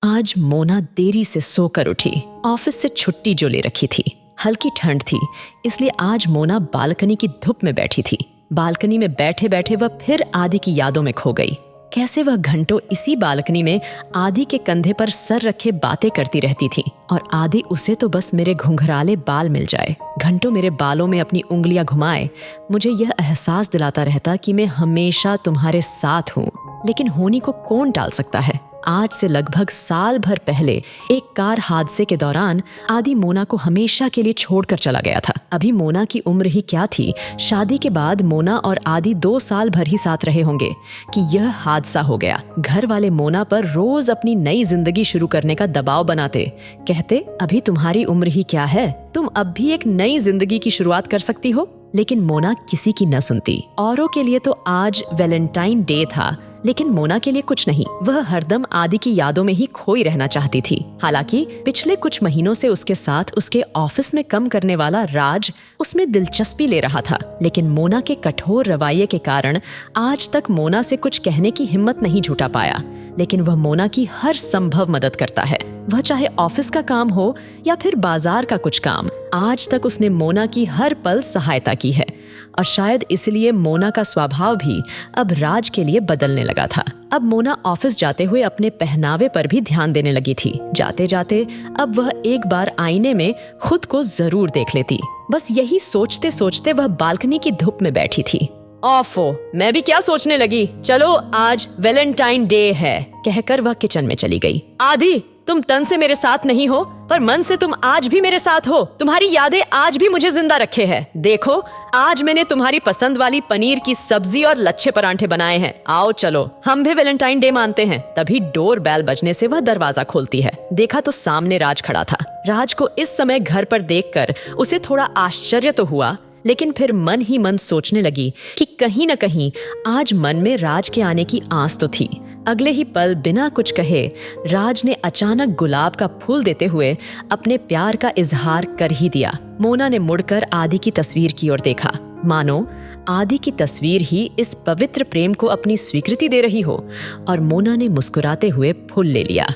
आज मोना देरी से सोकर उठी। ऑफिस से छुट्टी जो ले रखी थी। हल्की ठंड थी, इसलिए आज मोना बालकनी की धूप में बैठी थी। बालकनी में बैठे बैठे वह फिर आदि की यादों में खो गई। कैसे वह घंटों इसी बालकनी में आदि के कंधे पर सर रखे बातें करती रहती थी, और आदि उसे तो बस मेरे घुंघराले बाल मिल जाए, घंटों मेरे बालों में अपनी उंगलियां घुमाए, मुझे यह एहसास दिलाता रहता कि मैं हमेशा तुम्हारे साथ हूँ। लेकिन होनी को कौन टाल सकता है। आज से लगभग साल भर पहले एक कार हादसे के दौरान आदि मोना को हमेशा के लिए छोड़कर चला गया था। अभी मोना की उम्र ही क्या थी। शादी के बाद मोना और आदि 2 साल भर ही साथ रहे होंगे कि यह हादसा हो गया। घर वाले मोना पर रोज अपनी नई जिंदगी शुरू करने का दबाव बनाते, कहते अभी तुम्हारी उम्र ही क्या है, तुम अब भी एक नई जिंदगी की शुरुआत कर सकती हो। लेकिन मोना किसी की न सुनती। औरों के लिए तो आज वैलेंटाइन डे था, लेकिन मोना के लिए कुछ नहीं। वह हरदम आदि की यादों में ही खोई रहना चाहती थी। हालांकि पिछले कुछ महीनों से उसके साथ उसके ऑफिस में काम करने वाला राज उसमें दिलचस्पी ले रहा था, लेकिन मोना के कठोर रवैये के कारण आज तक मोना से कुछ कहने की हिम्मत नहीं जुटा पाया। लेकिन वह मोना की हर संभव मदद करता है, वह चाहे ऑफिस का काम हो या फिर बाजार का कुछ काम। आज तक उसने मोना की हर पल सहायता की है, और शायद इसलिए मोना का स्वभाव भी अब राज के लिए बदलने लगा था। अब मोना ऑफिस जाते हुए अपने पहनावे पर भी ध्यान देने लगी थी। जाते जाते अब वह एक बार आईने में खुद को जरूर देख लेती। बस यही सोचते सोचते वह बालकनी की धूप में बैठी थी। ओफो, मैं भी क्या सोचने लगी, चलो आज वैलेंटाइन डे है, कहकर वह किचन में चली गई। आदि, तुम तन से मेरे साथ नहीं हो, पर मन से तुम आज भी मेरे साथ हो। तुम्हारी यादें आज भी मुझे जिंदा रखे हैं। देखो, आज मैंने तुम्हारी पसंद वाली पनीर की सब्जी और लच्छे परांठे बनाए हैं। आओ चलो, हम भी वैलेंटाइन डे मानते हैं। तभी डोर बेल बजने से वह दरवाजा खोलती है। देखा तो सामने राज खड़ा था। राज को इस समय घर पर देखकर उसे थोड़ा आश्चर्य तो हुआ, लेकिन फिर मन ही मन सोचने लगी कि कहीं न कहीं आज मन में राज के आने की आस तो थी। अगले ही पल बिना कुछ कहे राज ने अचानक गुलाब का फूल देते हुए अपने प्यार का इजहार कर ही दिया। मोना ने मुड़कर आदि की तस्वीर की ओर देखा, मानो आदि की तस्वीर ही इस पवित्र प्रेम को अपनी स्वीकृति दे रही हो, और मोना ने मुस्कुराते हुए फूल ले लिया।